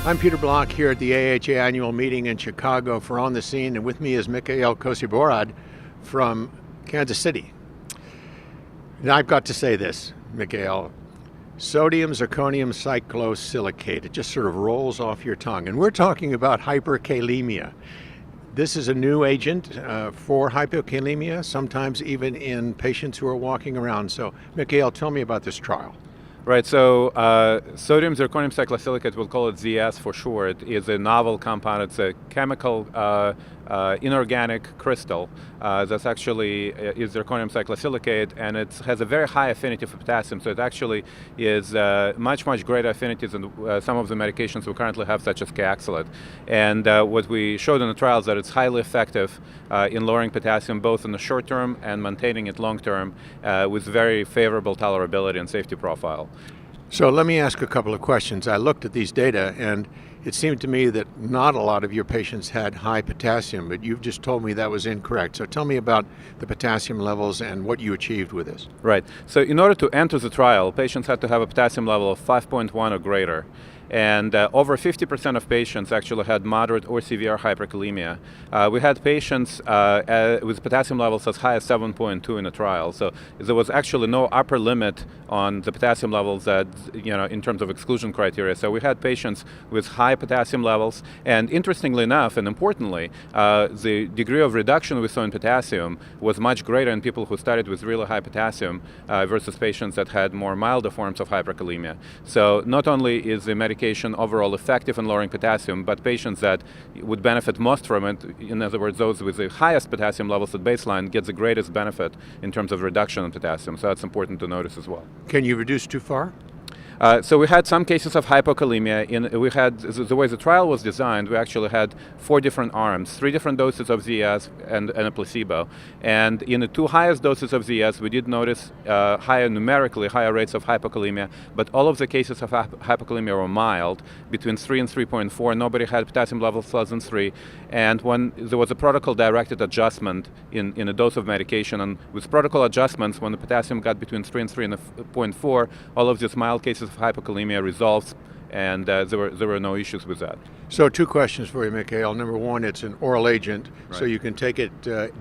I'm Peter Block here at the AHA annual meeting in Chicago for On the Scene, and with me is Mikhail Kosiborod from Kansas City. And I've got to say this, Mikhail, sodium zirconium cyclosilicate, it just sort of rolls off your tongue. And we're talking about hyperkalemia. This is a new agent for hypokalemia, sometimes even in patients who are walking around. So, Mikhail, tell me about this trial. Right, so sodium zirconium cyclosilicate, we'll call it ZS for short, is a novel compound. It's a chemical inorganic crystal that's actually is zirconium cyclosilicate, and it has a very high affinity for potassium, so it actually is much greater affinities than some of the medications we currently have, such as Kayexalate. And what we showed in the trials that it's highly effective in lowering potassium both in the short term and maintaining it long term with very favorable tolerability and safety profile. So let me ask a couple of questions. I looked at these data, and it seemed to me that not a lot of your patients had high potassium, but you've just told me that was incorrect. So tell me about the potassium levels and what you achieved with this. Right. So in order to enter the trial, patients had to have a potassium level of 5.1 or greater. And over 50% of patients actually had moderate or severe hyperkalemia. We had patients with potassium levels as high as 7.2 in the trial. So there was actually no upper limit on the potassium levels that, in terms of exclusion criteria. So we had patients with high potassium levels. And interestingly enough, and importantly, the degree of reduction we saw in potassium was much greater in people who started with really high potassium versus patients that had more milder forms of hyperkalemia. So not only is the medication overall effective in lowering potassium, but patients that would benefit most from it, in other words, those with the highest potassium levels at baseline, get the greatest benefit in terms of reduction in potassium. So that's important to notice as well. Can you reduce too far? So we had some cases of hypokalemia. We had, the way the trial was designed, we actually had 4 different arms, 3 different doses of ZS and a placebo. And in the 2 highest doses of ZS, we did notice numerically higher rates of hypokalemia, but all of the cases of hypokalemia were mild, between 3 and 3.4. Nobody had potassium levels less than 3. And when there was a protocol-directed adjustment in a dose of medication, and with protocol adjustments, when the potassium got between 3 and 3.4, all of these mild cases of hypokalemia resolved, and there were no issues with that. So 2 questions for you, Mikhail. Number 1, it's an oral agent, right. So you can take it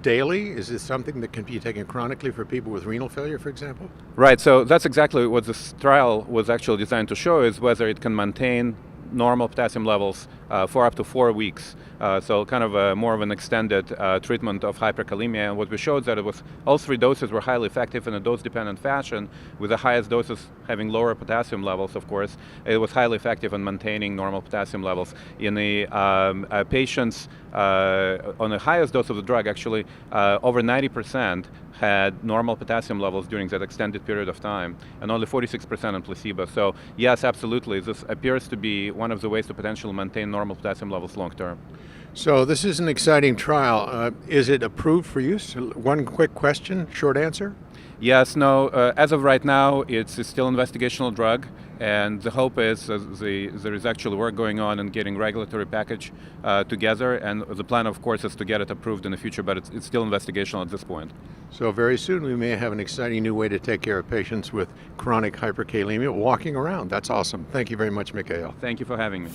daily. Is this something that can be taken chronically for people with renal failure, for example? Right, so that's exactly what this trial was actually designed to show, is whether it can maintain normal potassium levels for up to 4 weeks. So kind of more of an extended treatment of hyperkalemia. And what we showed that it was all 3 doses were highly effective in a dose-dependent fashion, with the highest doses having lower potassium levels, of course. It was highly effective in maintaining normal potassium levels. In the patients on the highest dose of the drug, actually over 90% had normal potassium levels during that extended period of time, and only 46% on placebo. So yes, absolutely, this appears to be one of the ways to potentially maintain normal potassium levels long term. So this is an exciting trial. Is it approved for use? 1 quick question, short answer? Yes, no. As of right now, it's still an investigational drug, and the hope is there is actually work going on in getting regulatory package together, and the plan, of course, is to get it approved in the future, but it's still investigational at this point. So very soon we may have an exciting new way to take care of patients with chronic hyperkalemia walking around. That's awesome. Thank you very much, Mikhail. Thank you for having me.